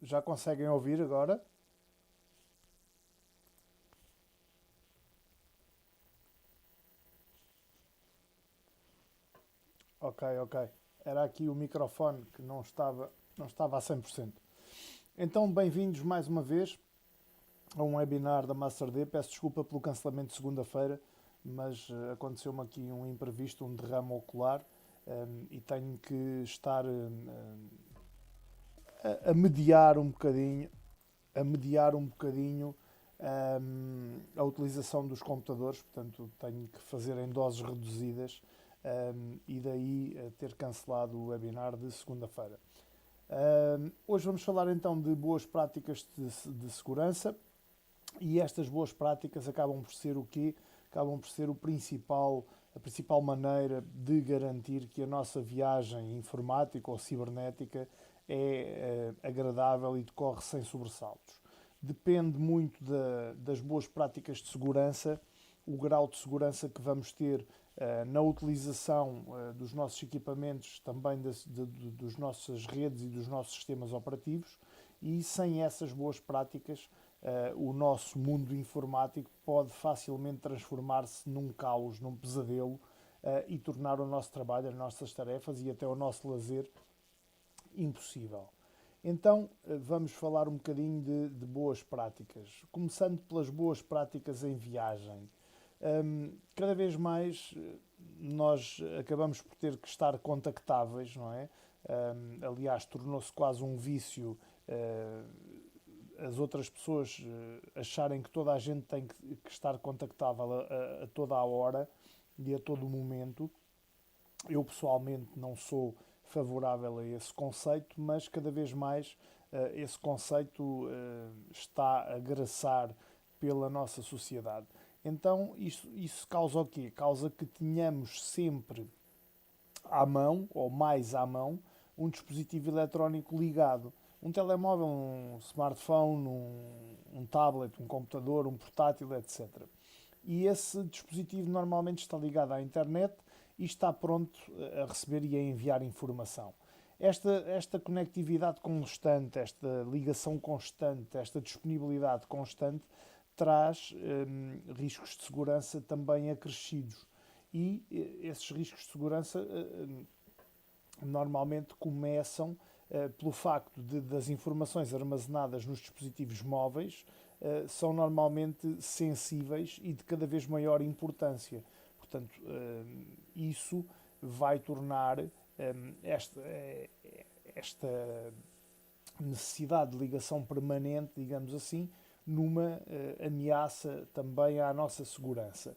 Já conseguem ouvir agora? Ok, ok. Era aqui o microfone que não estava a 100%. Então, bem-vindos mais uma vez a um webinar da MasterD. Peço desculpa pelo cancelamento de segunda-feira, mas aconteceu-me aqui um imprevisto, um derrame ocular, e tenho que estar a mediar um bocadinho, a utilização dos computadores, portanto tenho que fazer em doses reduzidas, e daí ter cancelado o webinar de segunda-feira. Hoje vamos falar então de boas práticas de segurança, e estas boas práticas acabam por ser o quê? Acabam por ser a principal maneira de garantir que a nossa viagem informática ou cibernética é agradável e decorre sem sobressaltos. Depende muito das boas práticas de segurança, o grau de segurança que vamos ter na utilização dos nossos equipamentos, também das nossas redes e dos nossos sistemas operativos, e sem essas boas práticas, o nosso mundo informático pode facilmente transformar-se num caos, num pesadelo, e tornar o nosso trabalho, as nossas tarefas e até o nosso lazer impossível. Então, vamos falar um bocadinho de boas práticas, começando pelas boas práticas em viagem. Cada vez mais nós acabamos por ter que estar contactáveis, não é? Aliás, tornou-se quase um vício as outras pessoas acharem que toda a gente tem que estar contactável a toda a hora e a todo o momento. Eu pessoalmente não sou favorável a esse conceito, mas cada vez mais esse conceito está a graçar pela nossa sociedade. Então isso causa o quê? Causa que tenhamos sempre à mão, ou mais à mão, um dispositivo eletrónico ligado. Um telemóvel, um smartphone, um tablet, um computador, um portátil, etc. E esse dispositivo normalmente está ligado à internet e está pronto a receber e a enviar informação. Esta conectividade constante, esta ligação constante, esta disponibilidade constante traz riscos de segurança também acrescidos. E esses riscos de segurança normalmente começam pelo facto das informações armazenadas nos dispositivos móveis são normalmente sensíveis e de cada vez maior importância. Portanto, isso vai tornar esta necessidade de ligação permanente, digamos assim, numa ameaça também à nossa segurança.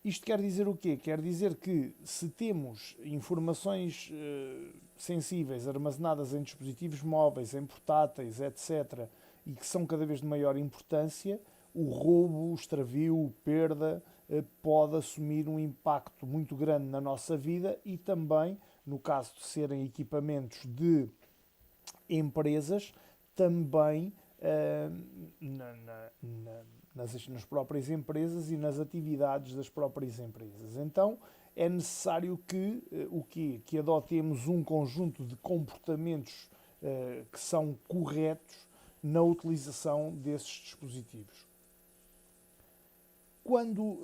Isto quer dizer o quê? Quer dizer que se temos informações sensíveis armazenadas em dispositivos móveis, em portáteis, etc., e que são cada vez de maior importância, o roubo, o extravio, a perda pode assumir um impacto muito grande na nossa vida e também, no caso de serem equipamentos de empresas, também nas próprias empresas e nas atividades das próprias empresas. Então é necessário que adotemos um conjunto de comportamentos que são corretos na utilização desses dispositivos. Quando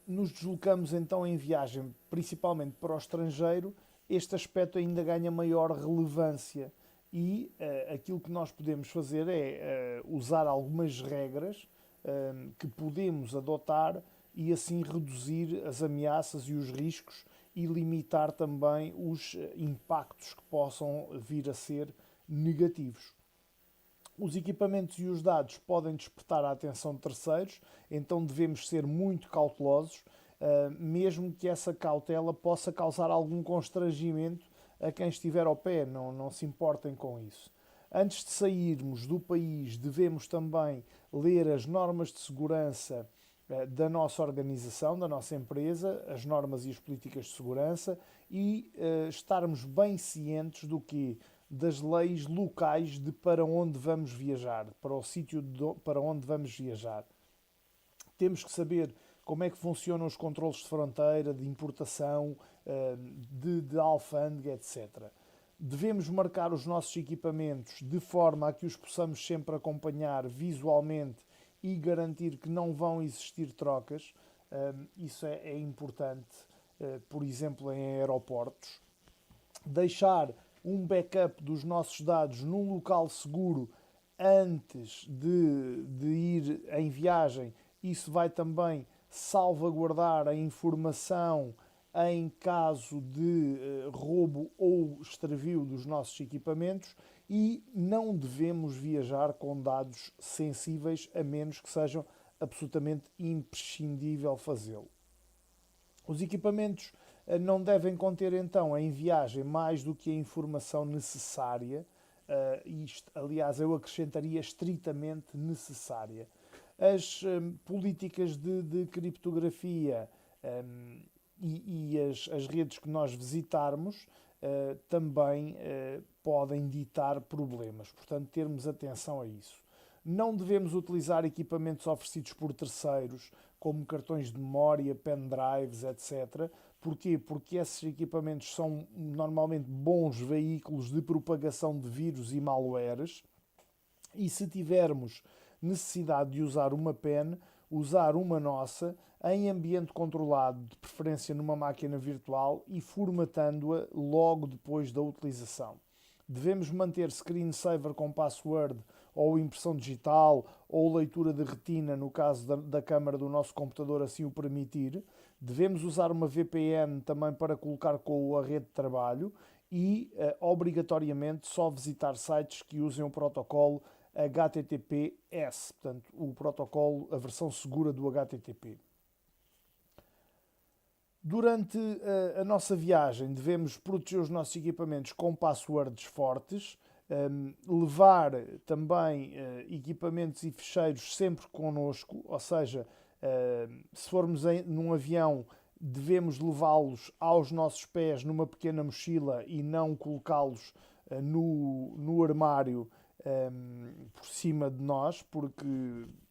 nos deslocamos então em viagem, principalmente para o estrangeiro, este aspecto ainda ganha maior relevância e aquilo que nós podemos fazer é usar algumas regras que podemos adotar e assim reduzir as ameaças e os riscos e limitar também os impactos que possam vir a ser negativos. Os equipamentos e os dados podem despertar a atenção de terceiros, então devemos ser muito cautelosos, mesmo que essa cautela possa causar algum constrangimento a quem estiver ao pé, não se importem com isso. Antes de sairmos do país, devemos também ler as normas de segurança da nossa organização, da nossa empresa, as normas e as políticas de segurança e estarmos bem cientes do que das leis locais de para onde vamos viajar, para o sítio para onde vamos viajar. Temos que saber como é que funcionam os controlos de fronteira, de importação, de alfândega, etc. Devemos marcar os nossos equipamentos de forma a que os possamos sempre acompanhar visualmente e garantir que não vão existir trocas. Isso é importante, por exemplo, em aeroportos. Deixar um backup dos nossos dados num local seguro antes de ir em viagem, isso vai também salvaguardar a informação em caso de roubo ou extravio dos nossos equipamentos, e não devemos viajar com dados sensíveis a menos que sejam absolutamente imprescindível fazê-lo. Os equipamentos não devem conter então em viagem mais do que a informação necessária, aliás eu acrescentaria estritamente necessária. As políticas de criptografia e as redes que nós visitarmos também podem ditar problemas, portanto termos atenção a isso. Não devemos utilizar equipamentos oferecidos por terceiros, como cartões de memória, pendrives, etc. Porquê? Porque esses equipamentos são normalmente bons veículos de propagação de vírus e malwares, e se tivermos necessidade de usar uma pen, usar uma nossa em ambiente controlado, de preferência numa máquina virtual, e formatando-a logo depois da utilização. Devemos manter screensaver com password ou impressão digital ou leitura de retina no caso da câmara do nosso computador assim o permitir. Devemos usar uma VPN também para colocar com a rede de trabalho e, obrigatoriamente, só visitar sites que usem o protocolo HTTPS, portanto, o protocolo, a versão segura do HTTP. Durante a nossa viagem, devemos proteger os nossos equipamentos com passwords fortes, levar também equipamentos e ficheiros sempre connosco, ou seja, se formos num avião, devemos levá-los aos nossos pés numa pequena mochila e não colocá-los no armário por cima de nós, porque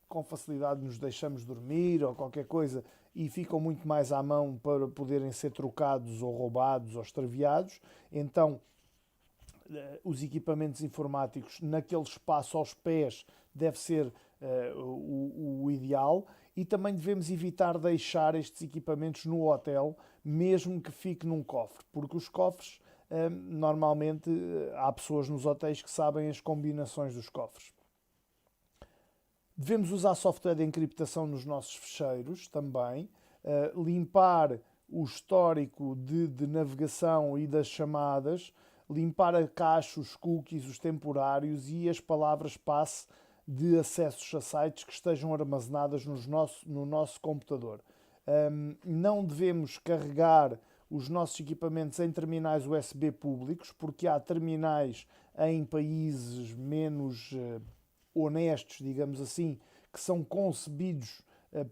com facilidade nos deixamos dormir ou qualquer coisa e ficam muito mais à mão para poderem ser trocados ou roubados ou extraviados. Então, os equipamentos informáticos naquele espaço aos pés deve ser o ideal, e também devemos evitar deixar estes equipamentos no hotel, mesmo que fique num cofre, porque os cofres, normalmente, há pessoas nos hotéis que sabem as combinações dos cofres. Devemos usar software de encriptação nos nossos ficheiros também, limpar o histórico de navegação e das chamadas, limpar a cache, os cookies, os temporários e as palavras-passe de acessos a sites que estejam armazenadas no nosso computador. Não devemos carregar os nossos equipamentos em terminais USB públicos, porque há terminais em países menos honestos, digamos assim, que são concebidos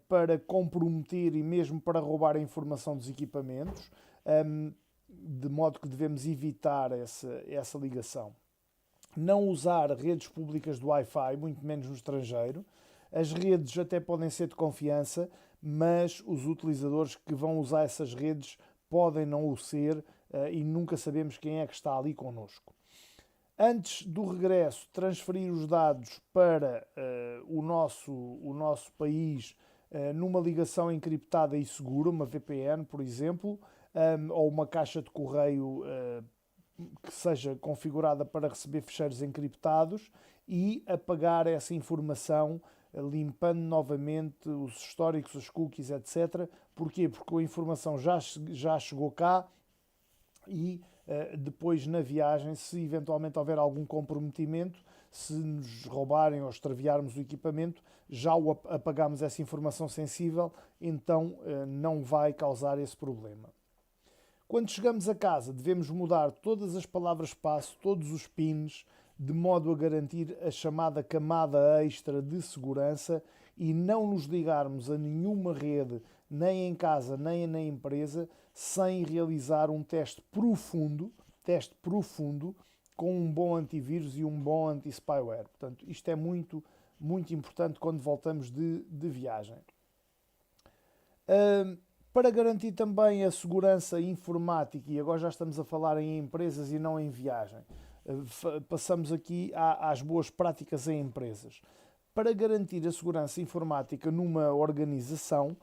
para comprometer e mesmo para roubar a informação dos equipamentos, de modo que devemos evitar essa ligação. Não usar redes públicas de Wi-Fi, muito menos no estrangeiro. As redes até podem ser de confiança, mas os utilizadores que vão usar essas redes podem não o ser, e nunca sabemos quem é que está ali connosco. Antes do regresso, transferir os dados para o nosso país numa ligação encriptada e segura, uma VPN, por exemplo, ou uma caixa de correio que seja configurada para receber ficheiros encriptados, e apagar essa informação, limpando novamente os históricos, os cookies, etc. Porquê? Porque a informação já chegou cá e depois na viagem, se eventualmente houver algum comprometimento, se nos roubarem ou extraviarmos o equipamento, já apagamos essa informação sensível, então não vai causar esse problema. Quando chegamos a casa, devemos mudar todas as palavras-passe, todos os pins, de modo a garantir a chamada camada extra de segurança e não nos ligarmos a nenhuma rede, nem em casa, nem na empresa, sem realizar um teste profundo com um bom antivírus e um bom anti-spyware. Portanto, isto é muito, muito importante quando voltamos de viagem. Para garantir também a segurança informática, e agora já estamos a falar em empresas e não em viagem, passamos aqui às boas práticas em empresas. Para garantir a segurança informática numa organização,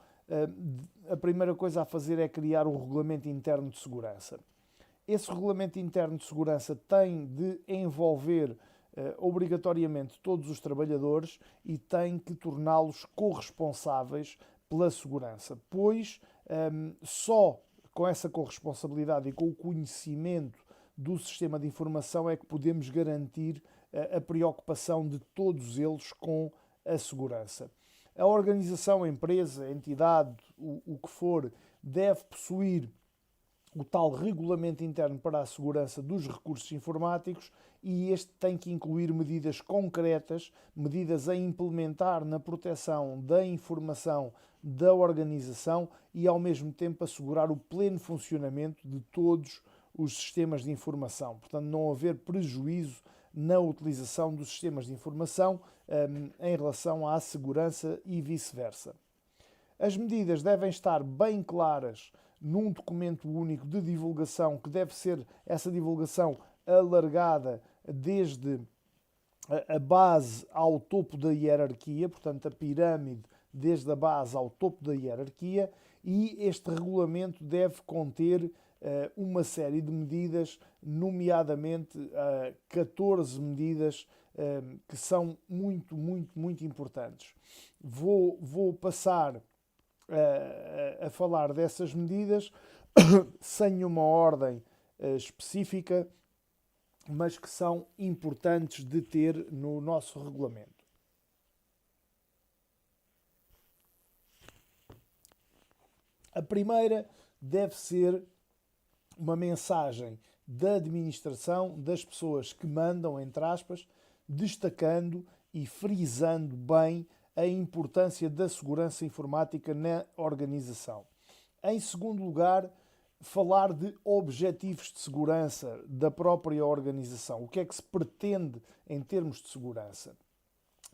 a primeira coisa a fazer é criar um regulamento interno de segurança. Esse regulamento interno de segurança tem de envolver obrigatoriamente todos os trabalhadores e tem que torná-los corresponsáveis pela segurança, pois só com essa corresponsabilidade e com o conhecimento do sistema de informação é que podemos garantir a preocupação de todos eles com a segurança. A organização, a empresa, a entidade, o que for, deve possuir o tal regulamento interno para a segurança dos recursos informáticos e este tem que incluir medidas concretas, medidas a implementar na proteção da informação da organização e, ao mesmo tempo, assegurar o pleno funcionamento de todos os sistemas de informação. Portanto, não haver prejuízo na utilização dos sistemas de informação em relação à segurança e vice-versa. As medidas devem estar bem claras num documento único de divulgação, que deve ser essa divulgação alargada desde a base ao topo da hierarquia, portanto a pirâmide desde a base ao topo da hierarquia, e este regulamento deve conter uma série de medidas, nomeadamente 14 medidas que são muito importantes. Vou passar a falar dessas medidas sem uma ordem específica, mas que são importantes de ter no nosso regulamento. A primeira deve ser uma mensagem da administração, das pessoas que mandam, entre aspas, destacando e frisando bem a importância da segurança informática na organização. Em segundo lugar, falar de objetivos de segurança da própria organização. O que é que se pretende em termos de segurança?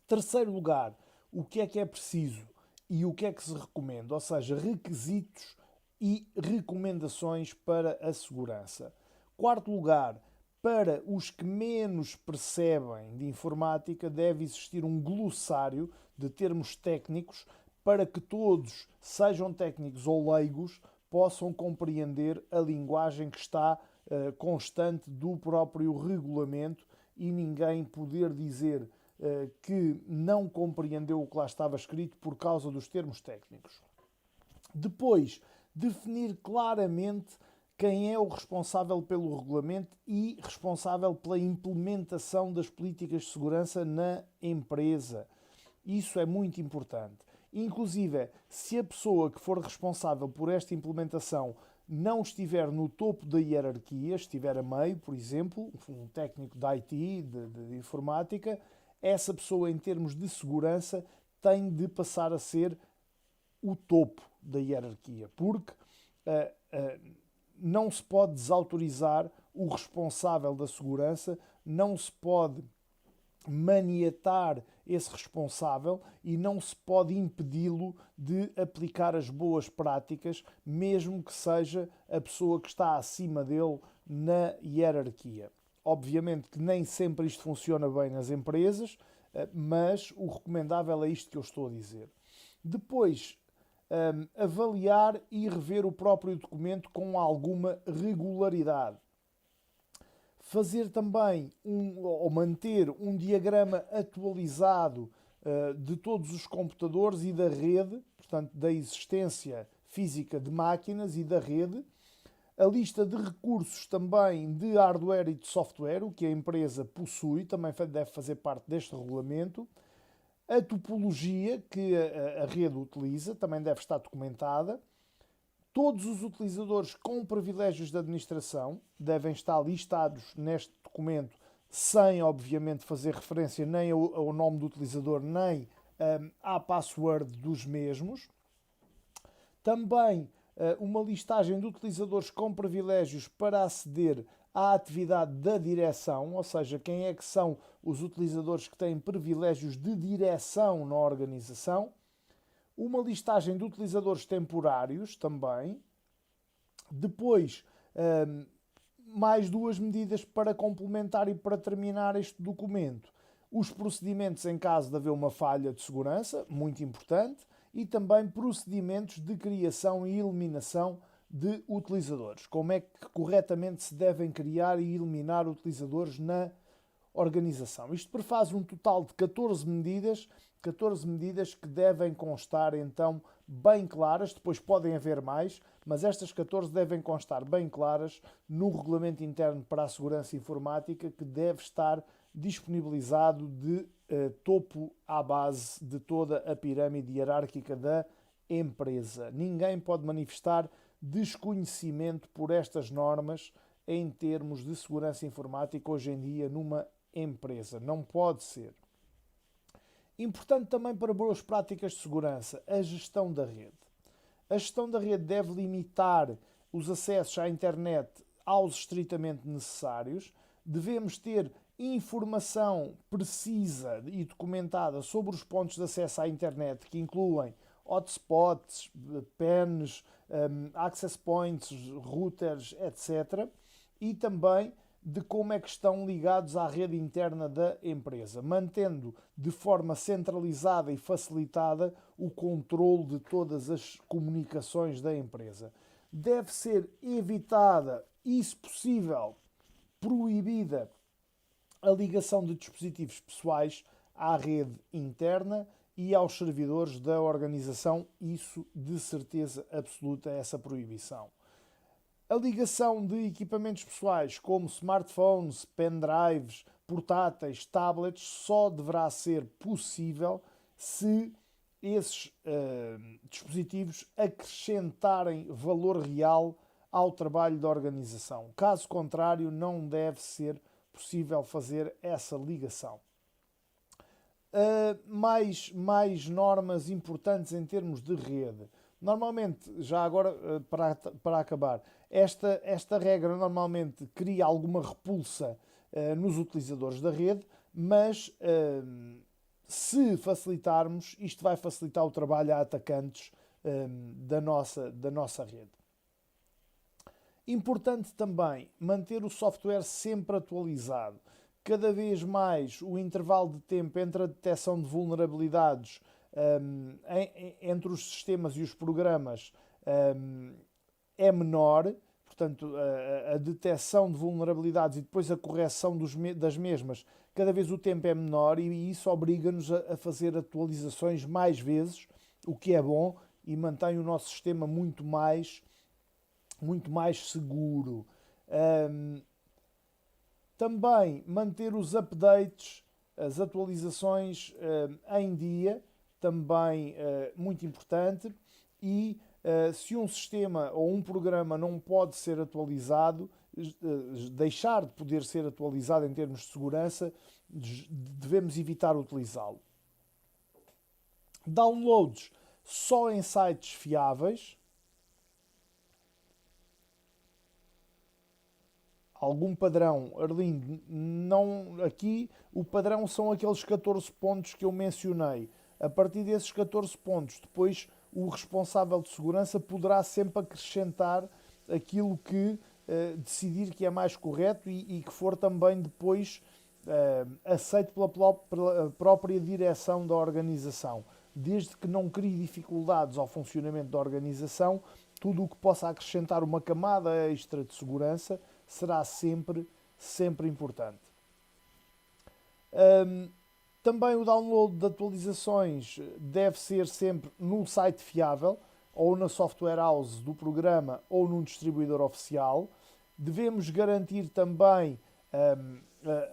Terceiro lugar, o que é preciso e o que é que se recomenda, ou seja, requisitos e recomendações para a segurança. Quarto lugar, para os que menos percebem de informática, deve existir um glossário de termos técnicos para que todos, sejam técnicos ou leigos, possam compreender a linguagem que está constante do próprio regulamento e ninguém poder dizer que não compreendeu o que lá estava escrito por causa dos termos técnicos. Depois, definir claramente quem é o responsável pelo regulamento e responsável pela implementação das políticas de segurança na empresa. Isso é muito importante. Inclusive, se a pessoa que for responsável por esta implementação não estiver no topo da hierarquia, estiver a meio, por exemplo, um técnico de IT, de informática, essa pessoa, em termos de segurança, tem de passar a ser o topo da hierarquia, porque não se pode desautorizar o responsável da segurança, não se pode maniatar esse responsável e não se pode impedi-lo de aplicar as boas práticas, mesmo que seja a pessoa que está acima dele na hierarquia. Obviamente que nem sempre isto funciona bem nas empresas, mas o recomendável é isto que eu estou a dizer. Depois, avaliar e rever o próprio documento com alguma regularidade. Fazer também ou manter um diagrama atualizado de todos os computadores e da rede, portanto, da existência física de máquinas e da rede. A lista de recursos também de hardware e de software, o que a empresa possui, também deve fazer parte deste regulamento. A topologia que a rede utiliza também deve estar documentada. Todos os utilizadores com privilégios de administração devem estar listados neste documento, sem, obviamente, fazer referência nem ao nome do utilizador, nem à password dos mesmos. Também uma listagem de utilizadores com privilégios para aceder à atividade da direção, ou seja, quem é que são os utilizadores que têm privilégios de direção na organização. uma listagem de utilizadores temporários também. Depois, mais duas medidas para complementar e para terminar este documento. Os procedimentos em caso de haver uma falha de segurança, muito importante, e também procedimentos de criação e eliminação de utilizadores. Como é que corretamente se devem criar e eliminar utilizadores na organização. Isto prefaz um total de 14 medidas que devem constar então bem claras, depois podem haver mais, mas estas 14 devem constar bem claras no Regulamento Interno para a Segurança Informática, que deve estar disponibilizado de topo à base de toda a pirâmide hierárquica da empresa. Ninguém pode manifestar desconhecimento por estas normas em termos de segurança informática hoje em dia numa empresa. Não pode ser. Importante também para boas práticas de segurança, a gestão da rede. A gestão da rede deve limitar os acessos à internet aos estritamente necessários. Devemos ter informação precisa e documentada sobre os pontos de acesso à internet, que incluem hotspots, PANs, access points, routers, etc. E também de como é que estão ligados à rede interna da empresa, mantendo de forma centralizada e facilitada o controle de todas as comunicações da empresa. Deve ser evitada e, se possível, proibida a ligação de dispositivos pessoais à rede interna e aos servidores da organização, isso de certeza absoluta, essa proibição. A ligação de equipamentos pessoais como smartphones, pendrives, portáteis, tablets só deverá ser possível se esses dispositivos acrescentarem valor real ao trabalho da organização. Caso contrário, não deve ser possível fazer essa ligação. Mais normas importantes em termos de rede. Normalmente, já agora para acabar, esta regra normalmente cria alguma repulsa nos utilizadores da rede, mas se facilitarmos, isto vai facilitar o trabalho a atacantes da nossa rede. Importante também manter o software sempre atualizado. Cada vez mais o intervalo de tempo entre a detecção de vulnerabilidades entre os sistemas e os programas é menor, portanto a detecção de vulnerabilidades e depois a correção das mesmas, cada vez o tempo é menor e isso obriga-nos a fazer atualizações mais vezes, o que é bom e mantém o nosso sistema muito mais seguro. Também manter os updates, as atualizações em dia, também muito importante. E se um sistema ou um programa não pode ser atualizado, deixar de poder ser atualizado em termos de segurança, devemos evitar utilizá-lo. Downloads só em sites fiáveis. Algum padrão, Arlindo, não, aqui o padrão são aqueles 14 pontos que eu mencionei. A partir desses 14 pontos, depois o responsável de segurança poderá sempre acrescentar aquilo que decidir que é mais correto e que for também depois aceito pela própria direção da organização. Desde que não crie dificuldades ao funcionamento da organização, tudo o que possa acrescentar uma camada extra de segurança será sempre importante. Também o download de atualizações deve ser sempre num site fiável, ou na software house do programa, ou num distribuidor oficial. Devemos garantir também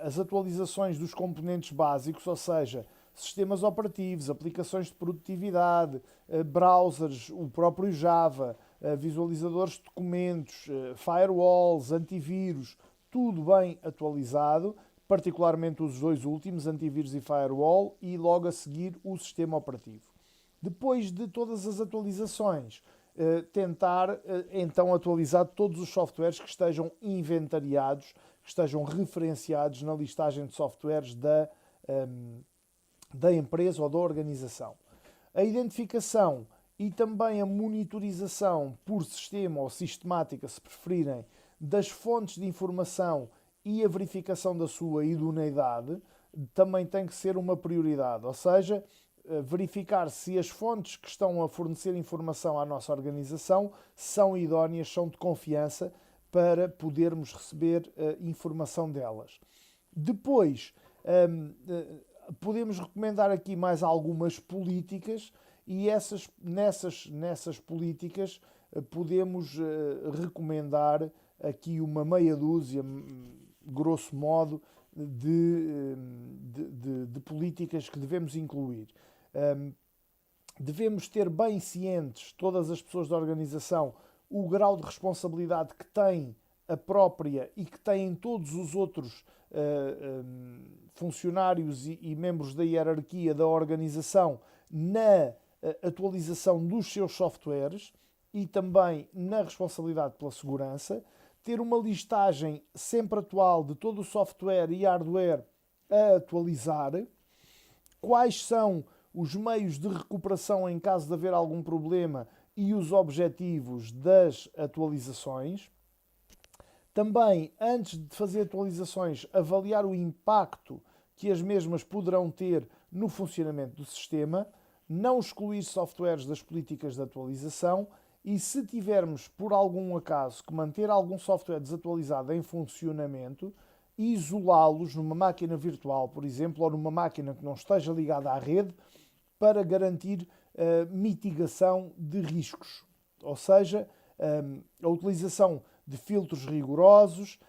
as atualizações dos componentes básicos, ou seja, sistemas operativos, aplicações de produtividade, browsers, o próprio Java, visualizadores de documentos, firewalls, antivírus, tudo bem atualizado, particularmente os dois últimos, antivírus e firewall, e logo a seguir o sistema operativo. Depois de todas as atualizações, tentar então atualizar todos os softwares que estejam inventariados, que estejam referenciados na listagem de softwares da empresa ou da organização. A identificação e também a monitorização por sistema ou sistemática, se preferirem, das fontes de informação e a verificação da sua idoneidade também tem que ser uma prioridade. Ou seja, verificar se as fontes que estão a fornecer informação à nossa organização são idóneas, são de confiança para podermos receber informação delas. Depois, podemos recomendar aqui mais algumas políticas e nessas políticas podemos recomendar aqui uma meia dúzia, grosso modo, de políticas que devemos incluir. Devemos ter bem cientes, todas as pessoas da organização, o grau de responsabilidade que tem a própria e que têm todos os outros funcionários e membros da hierarquia da organização na atualização dos seus softwares e também na responsabilidade pela segurança, ter uma listagem sempre atual de todo o software e hardware a atualizar, quais são os meios de recuperação em caso de haver algum problema e os objetivos das atualizações. Também, antes de fazer atualizações, avaliar o impacto que as mesmas poderão ter no funcionamento do sistema, não excluir softwares das políticas de atualização e, se tivermos por algum acaso que manter algum software desatualizado em funcionamento, isolá-los numa máquina virtual, por exemplo, ou numa máquina que não esteja ligada à rede, para garantir mitigação de riscos. Ou seja, a utilização de filtros rigorosos,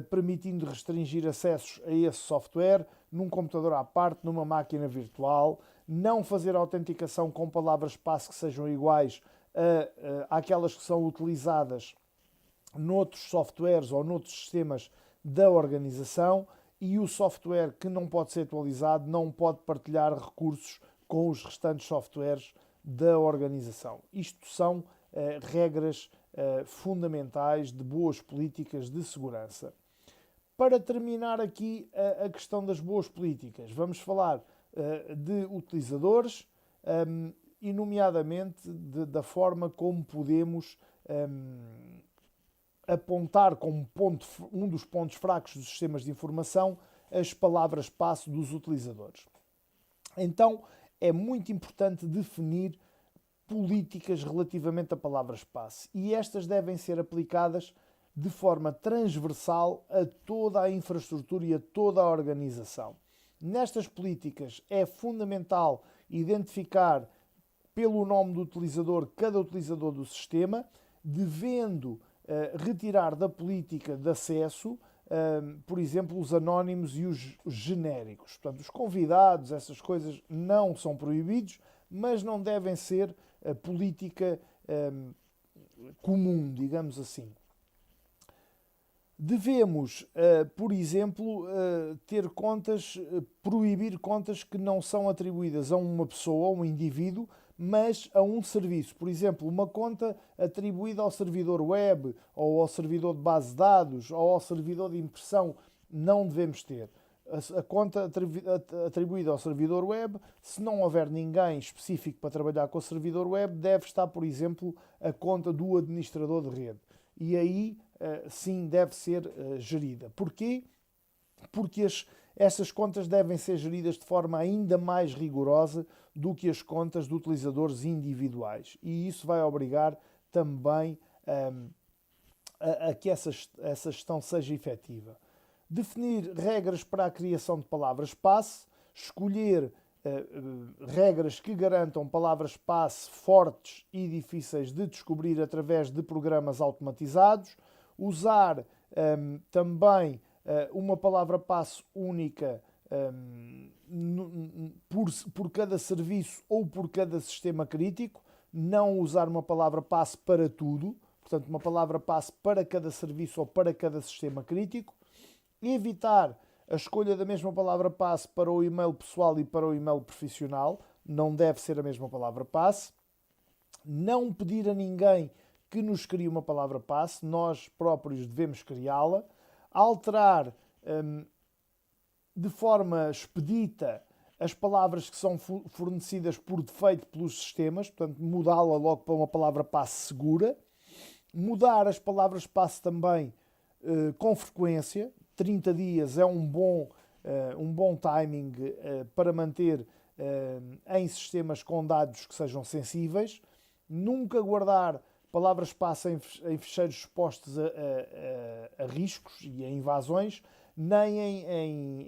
permitindo restringir acessos a esse software num computador à parte, numa máquina virtual, não fazer autenticação com palavras-passe que sejam iguais àquelas que são utilizadas noutros softwares ou noutros sistemas da organização, e o software que não pode ser atualizado não pode partilhar recursos com os restantes softwares da organização. Isto são regras fundamentais de boas políticas de segurança. Para terminar aqui a questão das boas políticas, vamos falar de utilizadores e, nomeadamente, da forma como podemos apontar como um dos pontos fracos dos sistemas de informação as palavras-passe dos utilizadores. Então, é muito importante definir políticas relativamente a palavras-passe e estas devem ser aplicadas de forma transversal a toda a infraestrutura e a toda a organização. Nestas políticas é fundamental identificar pelo nome do utilizador cada utilizador do sistema, devendo retirar da política de acesso, por exemplo, os anónimos e os genéricos. Portanto, os convidados, essas coisas não são proibidos, mas não devem ser a política comum, digamos assim. Devemos, por exemplo, proibir contas que não são atribuídas a uma pessoa, a um indivíduo, mas a um serviço. Por exemplo, uma conta atribuída ao servidor web, ou ao servidor de base de dados, ou ao servidor de impressão, não devemos ter. A conta atribuída ao servidor web, se não houver ninguém específico para trabalhar com o servidor web, deve estar, por exemplo, a conta do administrador de rede. E aí, sim, deve ser gerida. Porquê? Porque essas contas devem ser geridas de forma ainda mais rigorosa do que as contas de utilizadores individuais. E isso vai obrigar também a que essa gestão seja efetiva. Definir regras para a criação de palavras-passe, escolher regras que garantam palavras-passe fortes e difíceis de descobrir através de programas automatizados, usar também uma palavra-passe única por cada serviço ou por cada sistema crítico, não usar uma palavra-passe para tudo, portanto uma palavra-passe para cada serviço ou para cada sistema crítico, evitar a escolha da mesma palavra-passe para o e-mail pessoal e para o e-mail profissional, não deve ser a mesma palavra-passe, não pedir a ninguém que nos crie uma palavra-passe, nós próprios devemos criá-la, alterar de forma expedita as palavras que são fornecidas por defeito pelos sistemas, portanto, mudá-la logo para uma palavra-passe segura. Mudar as palavras-passe também com frequência. 30 dias é um bom timing para manter em sistemas com dados que sejam sensíveis. Nunca guardar palavras-passe em ficheiros expostos a riscos e a invasões, nem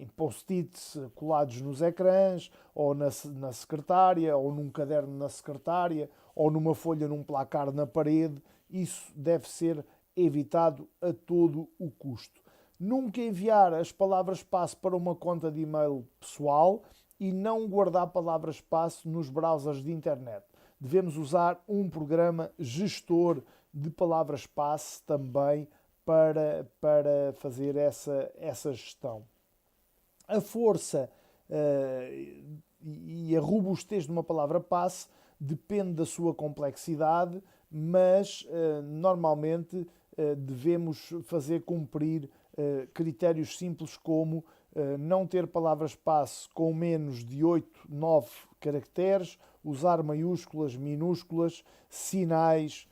em post-its colados nos ecrãs, ou na secretária, ou num caderno na secretária, ou numa folha num placar na parede. Isso deve ser evitado a todo o custo. Nunca enviar as palavras-passe para uma conta de e-mail pessoal e não guardar palavras-passe nos browsers de internet. Devemos usar um programa gestor de palavras-passe também para fazer essa gestão. A força e a robustez de uma palavra-passe depende da sua complexidade, mas normalmente devemos fazer cumprir critérios simples como não ter palavras-passe com menos de 8, 9 caracteres, usar maiúsculas, minúsculas, sinais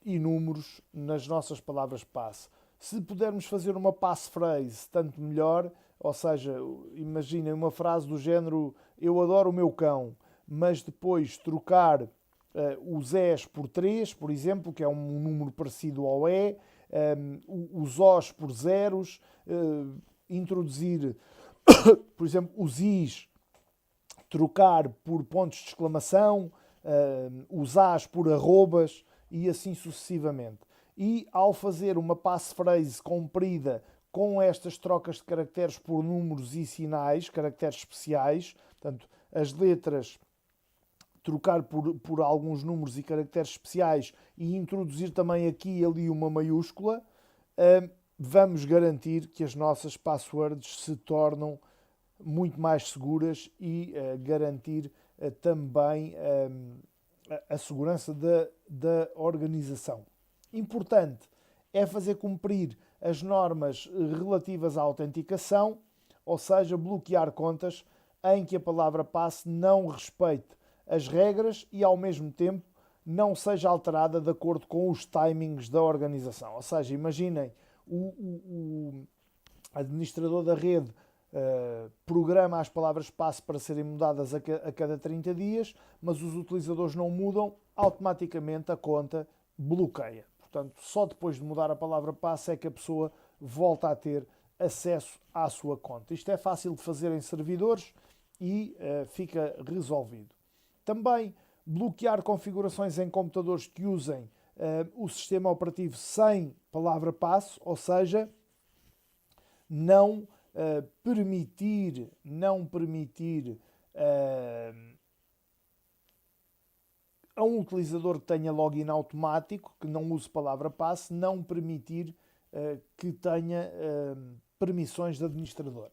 e números nas nossas palavras-passe. Se pudermos fazer uma passphrase, tanto melhor, ou seja, imaginem uma frase do género eu adoro o meu cão, mas depois trocar os E's por 3, por exemplo, que é um número parecido ao E, os O's por zeros, introduzir, por exemplo, os I's, trocar por pontos de exclamação, os A's por arrobas e assim sucessivamente. E ao fazer uma passphrase comprida com estas trocas de caracteres por números e sinais, caracteres especiais, portanto, as letras trocar por alguns números e caracteres especiais e introduzir também aqui e ali uma maiúscula, vamos garantir que as nossas passwords se tornam muito mais seguras e garantir também a segurança da organização. Importante é fazer cumprir as normas relativas à autenticação, ou seja, bloquear contas em que a palavra-passe não respeite as regras e, ao mesmo tempo, não seja alterada de acordo com os timings da organização. Ou seja, imaginem, o administrador da rede programa as palavras-passe para serem mudadas a cada 30 dias, mas os utilizadores não mudam, automaticamente a conta bloqueia. Portanto, só depois de mudar a palavra-passe é que a pessoa volta a ter acesso à sua conta. Isto é fácil de fazer em servidores e fica resolvido. Também bloquear configurações em computadores que usem o sistema operativo sem palavra-passe, ou seja, não permitir a um utilizador que tenha login automático, que não use palavra-passe, não permitir que tenha permissões de administrador.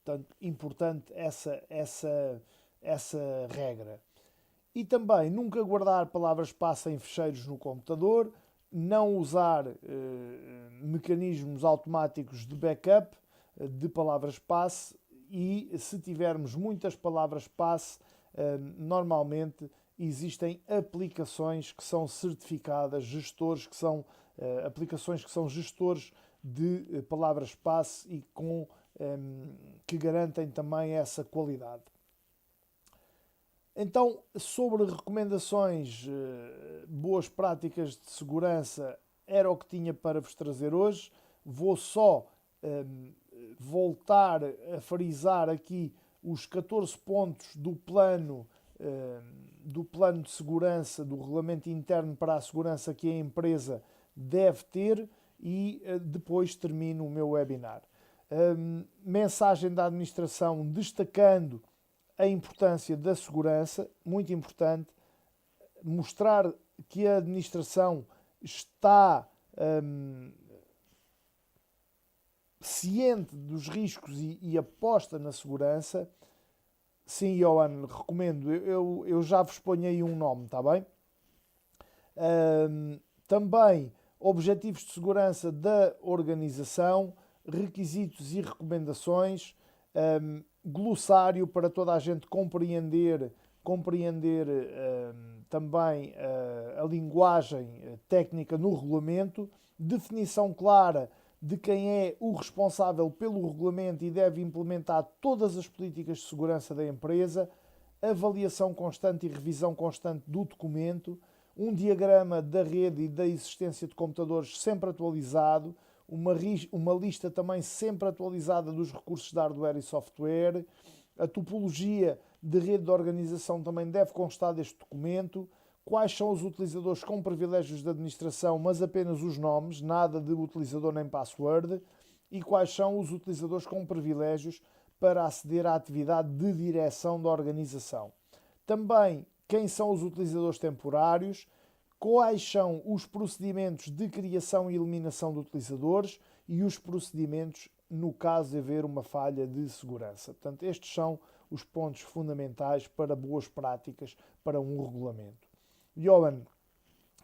Portanto, importante essa regra. E também nunca guardar palavras-passe em ficheiros no computador, não usar mecanismos automáticos de backup de palavras-passe e, se tivermos muitas palavras-passe, normalmente existem aplicações que são certificadas, gestores que são aplicações que são gestores de palavras-passe e que garantem também essa qualidade. Então, sobre recomendações, boas práticas de segurança, era o que tinha para vos trazer hoje. Vou só voltar a frisar aqui os 14 pontos do plano de segurança, do regulamento interno para a segurança que a empresa deve ter e depois termino o meu webinar. Mensagem da administração destacando a importância da segurança, muito importante, mostrar que a administração está ciente dos riscos e aposta na segurança. Sim, Johan, recomendo. Eu já vos ponho aí um nome, está bem? Também objetivos de segurança da organização, requisitos e recomendações. glossário para toda a gente compreender também a linguagem técnica no regulamento, definição clara de quem é o responsável pelo regulamento e deve implementar todas as políticas de segurança da empresa, avaliação constante e revisão constante do documento, um diagrama da rede e da existência de computadores sempre atualizado, uma lista também sempre atualizada dos recursos de hardware e software, a topologia de rede de organização também deve constar deste documento, quais são os utilizadores com privilégios de administração, mas apenas os nomes, nada de utilizador nem password, e quais são os utilizadores com privilégios para aceder à atividade de direção da organização. Também quem são os utilizadores temporários, quais são os procedimentos de criação e eliminação de utilizadores e os procedimentos no caso de haver uma falha de segurança. Portanto, estes são os pontos fundamentais para boas práticas para um regulamento. Johan,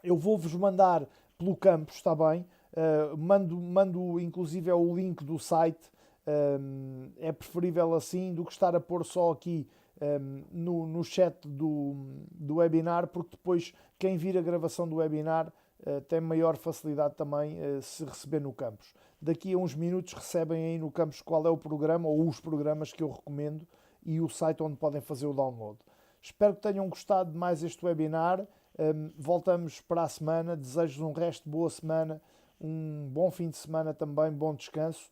eu vou-vos mandar pelo campus, está bem? Mando inclusive o link do site. É preferível assim do que estar a pôr só aqui no chat do webinar, porque depois quem vir a gravação do webinar tem maior facilidade também se receber no campus. Daqui a uns minutos recebem aí no campus qual é o programa ou os programas que eu recomendo e o site onde podem fazer o download. Espero que tenham gostado de mais este webinar. Voltamos para a semana. Desejo-vos um resto de boa semana, um bom fim de semana também, bom descanso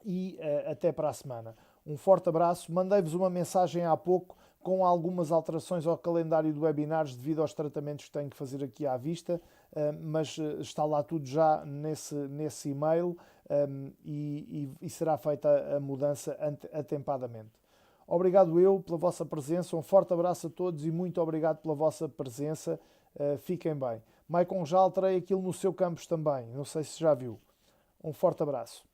e até para a semana. Um forte abraço. Mandei-vos uma mensagem há pouco com algumas alterações ao calendário de webinars devido aos tratamentos que tenho que fazer aqui à vista, mas está lá tudo já nesse e-mail e será feita a mudança atempadamente. Obrigado eu pela vossa presença, um forte abraço a todos e muito obrigado pela vossa presença. Fiquem bem. Maicon, já alterei aquilo no seu campus também, não sei se já viu. Um forte abraço.